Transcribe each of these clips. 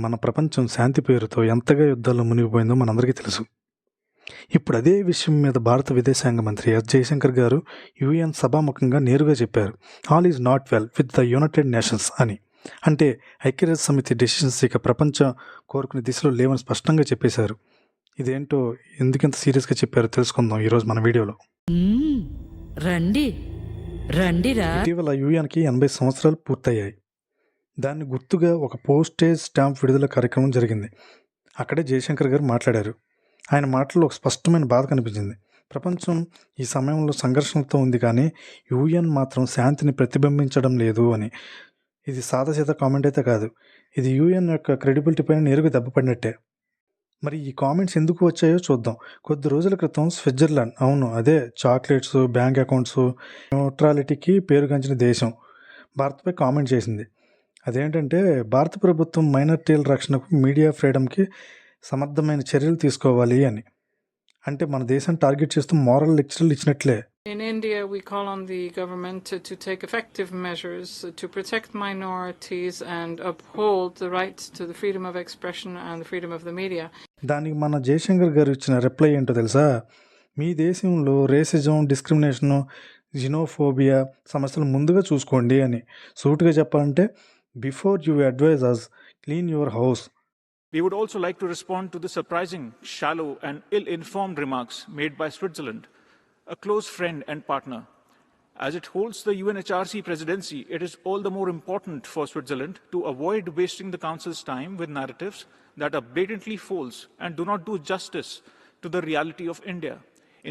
మన ప్రపంచం శాంతి పేరుతో ఎంతగా యుద్ధాల్లో మునిగిపోయిందో మనందరికీ తెలుసు. ఇప్పుడు అదే విషయం మీద భారత విదేశాంగ మంత్రి ఎస్ జయశంకర్ గారు యుఎన్ సభాముఖంగా నేరుగా చెప్పారు, all is not well with the United nations అని. అంటే ఐక్యరాజ్య సమితి డెసిషన్స్ ఇక ప్రపంచం కోరుకునే దిశలో లేవని స్పష్టంగా చెప్పేశారు. ఇదేంటో ఎందుకంత సీరియస్గా చెప్పారో తెలుసుకుందాం ఈరోజు మన వీడియోలో. రండి రండిరా. ఇటీవల యుఎన్కి 80 సంవత్సరాలు పూర్తయ్యాయి. దాన్ని గుర్తుగా ఒక పోస్టేజ్ స్టాంప్ విడుదల కార్యక్రమం జరిగింది. అక్కడే జయశంకర్ గారు మాట్లాడారు. ఆయన మాటల్లో ఒక స్పష్టమైన బాధ కనిపించింది. ప్రపంచం ఈ సమయంలో సంఘర్షణలతో ఉంది, కానీ యుఎన్ మాత్రం శాంతిని ప్రతిబింబించడం లేదు అని. ఇది సాదాసీదా కామెంట్ అయితే కాదు, ఇది యుఎన్ యొక్క క్రెడిబిలిటీ పైన నేరుగా దెబ్బపడినట్టే. మరి ఈ కామెంట్స్ ఎందుకు వచ్చాయో చూద్దాం. కొద్ది రోజుల క్రితం స్విట్జర్లాండ్, అవును అదే చాక్లెట్స్, బ్యాంక్ అకౌంట్స్, న్యూట్రాలిటీకి పేరుగాంచిన దేశం, భారత్పై కామెంట్ చేసింది. అదేంటంటే భారత ప్రభుత్వం మైనారిటీల రక్షణకు, మీడియా ఫ్రీడమ్కి సమర్థమైన చర్యలు తీసుకోవాలి అని. అంటే మన దేశాన్ని టార్గెట్ చేస్తూ moral లెక్చర్లు ఇచ్చినట్లే. In India, we call on the government to take effective measures to protect minorities and uphold the rights to the freedom of expression and the freedom of the media. దానికి మన జయశంకర్ గారు ఇచ్చిన reply ఏంటో తెలుసా? మీ దేశంలో racism, discrimination, జినోఫోబియా సమస్యలు ముందుగా చూసుకోండి అని. సూటుగా చెప్పాలంటే, before you advise us, clean your house. We would also like to respond to the surprising, shallow and ill-informed remarks made by Switzerland, a close friend and partner. As it holds the UNHRC presidency, it is all the more important for Switzerland to avoid wasting the Council's time with narratives that are blatantly false and do not do justice to the reality of India.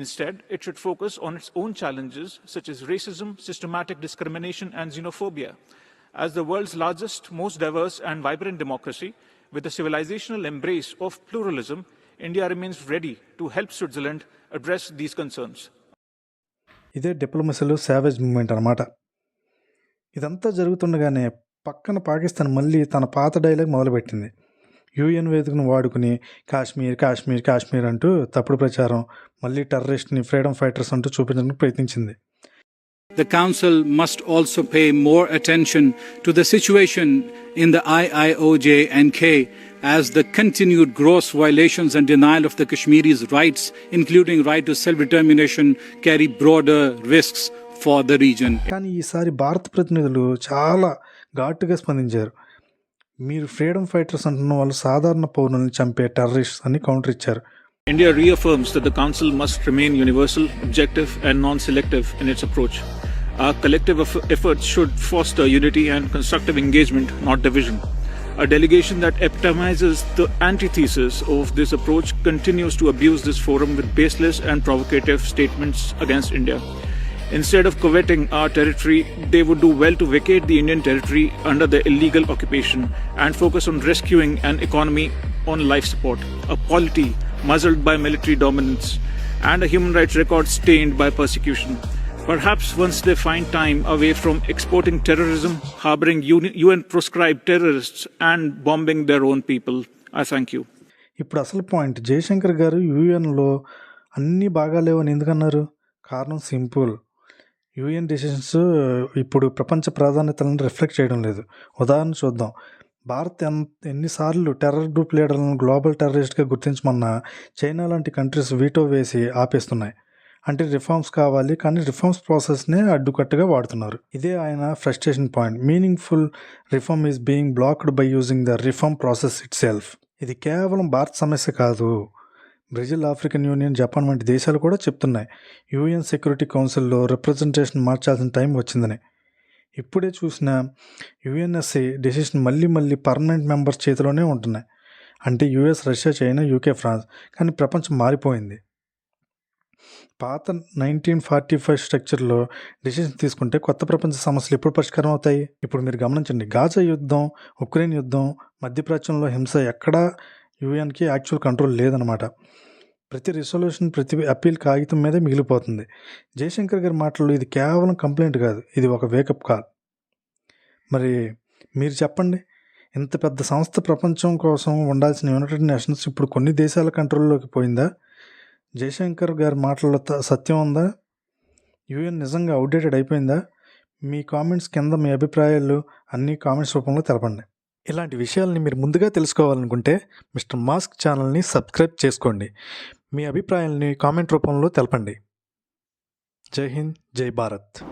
Instead, it should focus on its own challenges such as racism, systematic discrimination and xenophobia. As the world's largest, most diverse and vibrant democracy, with a civilizational embrace of pluralism, India remains ready to help Switzerland address these concerns. ఇదే డిప్లొమసీలో Savage moment అన్నమాట. ఇదంతా జరుగుతుండగానే పక్కన పాకిస్తాన్ మళ్ళీ తన పాత dialogue మొదలుపెట్టింది. UN వేదికను వాడుకుని కాశ్మీర్ కాశ్మీర్ కాశ్మీర్ అంటూ తప్పుడు ప్రచారం, మళ్ళీ టెర్రరిస్ట్ని ఫ్రీడమ్ ఫైటర్స్ అంటూ చూపించడానికి ప్రయత్నించింది. The Council must also pay more attention to the situation in the IIOJ-NK as the continued gross violations and denial of the Kashmiris' rights, including right to self-determination, carry broader risks for the region. కానీ ఈసారి భారత ప్రతినిధులు చాలా ఘాటుగా స్పందించారు. మీరు freedom fighters అంటున్న వాళ్ళు సాధారణ పౌరులను చంపే టెర్రరిస్ట్ అని కౌంటర్ ఇచ్చారు. India reaffirms that the Council must remain universal, objective and non-selective in its approach. Our collective efforts should foster unity and constructive engagement, not division. A delegation that epitomizes the antithesis of this approach continues to abuse this forum with baseless and provocative statements against India. Instead of coveting our territory, they would do well to vacate the Indian territory under the illegal occupation and focus on rescuing an economy on life support, a polity muzzled by military dominance, and a human rights record stained by persecution. Perhaps once they find time away from exporting terrorism, harboring UN-proscribed terrorists, and bombing their own people. I thank you. ఇప్పుడు అసలు point, Jayashankar గారు యుఎన్లో అన్నీ బాగాలేవని ఎందుకన్నారు? కారణం simple, UN decisions ఇప్పుడు ప్రపంచ ప్రాధాన్యతలను reflect చేయడం లేదు. ఉదాహరణ చూద్దాం. భారత్ ఎన్నిసార్లు టెర్రర్ గ్రూప్ లీడర్లను గ్లోబల్ టెర్రరిస్ట్గా గుర్తించమన్నా చైనా లాంటి కంట్రీస్ వీటో వేసి ఆపేస్తున్నాయి. అంటే రిఫార్మ్స్ కావాలి, కానీ రిఫార్మ్స్ ప్రాసెస్నే అడ్డుకట్టుగా వాడుతున్నారు. ఇదే ఆయన frustration point. Meaningful reform is being blocked by using the reform process it self. ఇది కేవలం భారత్ సమస్య కాదు, బ్రెజిల్, ఆఫ్రికన్ యూనియన్, జపాన్ వంటి దేశాలు కూడా చెప్తున్నాయి యూఎన్ సెక్యూరిటీ కౌన్సిల్లో రిప్రజెంటేషన్ మార్చాల్సిన టైం వచ్చిందని. ఇప్పుడే చూసిన యుఎన్ఎస్ఏ డెసిషన్ మళ్ళీ పర్మనెంట్ మెంబర్స్ చేతిలోనే ఉంటున్నాయి. అంటే US, Russia, China, UK, France. కానీ ప్రపంచం మారిపోయింది. పాత 1945 స్ట్రక్చర్లో డెసిషన్ తీసుకుంటే కొత్త ప్రపంచ సమస్యలు ఎప్పుడు పరిష్కారం అవుతాయి? ఇప్పుడు మీరు గమనించండి, గాజా యుద్ధం, ఉక్రెయిన్ యుద్ధం, మధ్యప్రాచ్యంలో హింస, ఎక్కడా యుఎన్కి యాక్చువల్ కంట్రోల్ లేదనమాట. ప్రతి రిజల్యూషన్, ప్రతి అప్పీల్ కాగితం మీదే మిగిలిపోతుంది. జయశంకర్ గారి మాటల్లో ఇది కేవలం కంప్లైంట్ కాదు, ఇది ఒక వేకప్ కాల్. మరి మీరు చెప్పండి, ఇంత పెద్ద సంస్థ ప్రపంచం కోసం ఉండాల్సిన యునైటెడ్ నేషన్స్ ఇప్పుడు కొన్ని దేశాల కంట్రోల్లోకి పోయిందా? జయశంకర్ గారి మాటల్లో సత్యం ఉందా? యుఎన్ నిజంగా అవుట్డేటెడ్ అయిపోయిందా? మీ కామెంట్స్ కింద మీ అభిప్రాయాలు అన్నీ కామెంట్స్ రూపంలో తెలపండి. ఇలాంటి విషయాల్ని మీరు ముందుగా తెలుసుకోవాలనుకుంటే మిస్టర్ మాస్క్ ఛానల్ని సబ్స్క్రైబ్ చేసుకోండి. మీ అభిప్రాయాల్ని కామెంట్ రూపంలో తెలపండి. జై హింద్, జై భారత్.